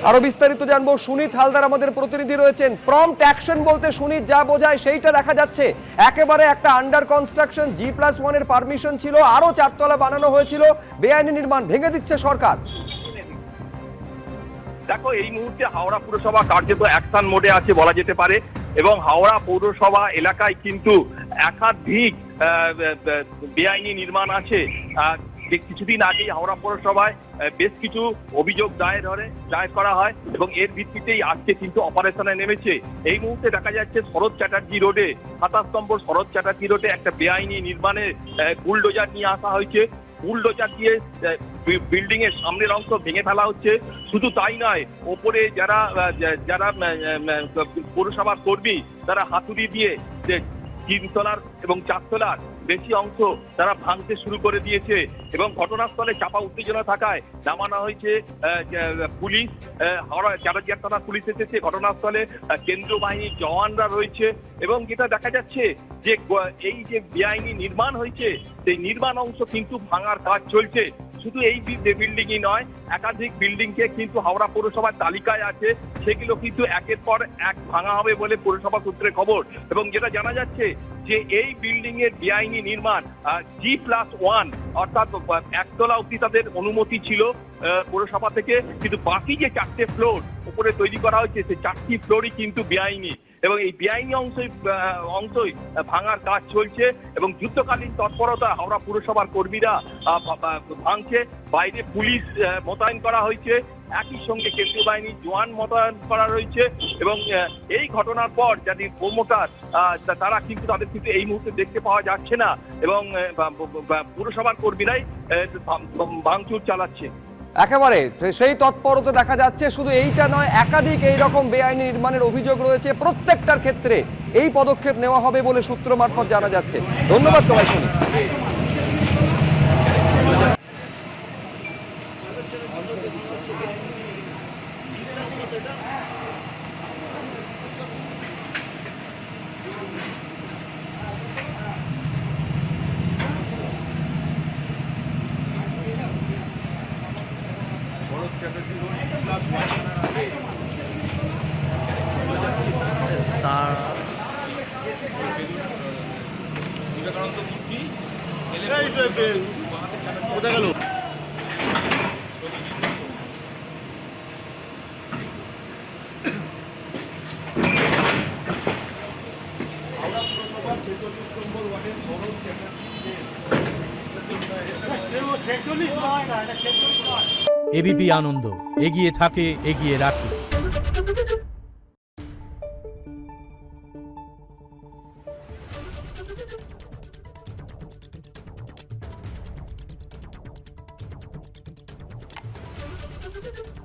আরো বিস্তারিত জানবো, সুনীত হালদার আমাদের প্রতিনিধি রয়েছেন। প্রম্পট অ্যাকশন বলতে সুনীত যা বোঝায় সেইটা দেখা যাচ্ছে। একেবারে একটা আন্ডার কনস্ট্রাকশন G+1 এর পারমিশন ছিল, আরো 4 তলা বানানো হয়েছিল, বেআইনি নির্মাণ ভেঙে দিচ্ছে সরকার। দেখো, এই মুহূর্তে হাওড়া পুরসভা কার্যত অ্যাকশন মোডে আছে বলা যেতে পারে, এবং হাওড়া পৌরসভা এলাকায় কিন্তু একাধিক বেআইনি নির্মাণ আছে। কিছুদিন আগেই হাওড়া পৌরসভায় বেশ কিছু অভিযোগ দায়ের করা হয়, এবং এর ভিত্তিতেই আজকে কিন্তু অপারেশনে নেমেছে। এই মুহূর্তে দেখা যাচ্ছে শরৎ চ্যাটার্জি রোডে, 27 নম্বর শরৎ চ্যাটার্জি রোডে একটা বেআইনি নির্মাণের বুলডোজার নিয়ে আসা হয়েছে। বুলডোজার দিয়ে বিল্ডিং এর সামনের অংশ ভেঙে ফেলা হচ্ছে। শুধু তাই নয়, ওপরে যারা পৌরসভার কর্মী, তারা হাতুড়ি দিয়ে 3 তলার এবং 4 তলার বেশি অংশ তারা ভাঙতে শুরু করে দিয়েছে, এবং ঘটনাস্থলে চাপা উত্তেজনা থাকায় নামানো হয়েছে পুলিশ। হাওড়া চারাজিয়া থানা পুলিশ এসেছে ঘটনাস্থলে, কেন্দ্রীয় বাহিনীর জওয়ানরা রয়েছে, এবং যেটা দেখা যাচ্ছে যে এই যে বেআইনি নির্মাণ হয়েছে, সেই নির্মাণ অংশ কিন্তু ভাঙার কাজ চলছে। শুধু এই বিল্ডিংই নয়, একাধিক বিল্ডিংকে কিন্তু হাওড়া পৌরসভার তালিকায় আছে, সেগুলো কিন্তু একের পর এক ভাঙা হবে বলে পৌরসভা সূত্রে খবর। এবং যেটা জানা যাচ্ছে যে এই বিল্ডিং এর বেআইনি নির্মাণ G+1, অর্থাৎ 1 তলা অব্দি তাদের অনুমতি ছিল পৌরসভা থেকে, কিন্তু বাকি যে 4টে ফ্লোর উপরে তৈরি করা হয়েছে, সেই 4টি ফ্লোরই কিন্তু বেআইনি, এবং এই বেআইনি অংশই ভাঙার কাজ চলছে। এবং যুদ্ধকালীন তৎপরতা হাওড়া পুরসভার কর্মীরা ভাঙছে, বাইরে পুলিশ মোতায়েন করা হয়েছে, একই সঙ্গে কেন্দ্রীয় বাহিনীর জওয়ান মোতায়েন করা রয়েছে। এবং এই ঘটনার পর যাদের প্রমোটার, তারা কিন্তু তাদের কিন্তু এই মুহূর্তে দেখতে পাওয়া যাচ্ছে না, এবং পুরসভার কর্মীরাই ভাঙচুর চালাচ্ছে। একেবারে সেই তৎপরতা দেখা যাচ্ছে। শুধু এইটা নয়, একাধিক এইরকম বেআইনি নির্মাণের অভিযোগ রয়েছে, প্রত্যেকটার ক্ষেত্রে এই পদক্ষেপ নেওয়া হবে বলে সূত্র মারফত জানা যাচ্ছে। ধন্যবাদ তোমায় সুনীত। কোথায় গেল? এবিপি আনন্দ, এগিয়ে থাকে, এগিয়ে রাখে। Thank you.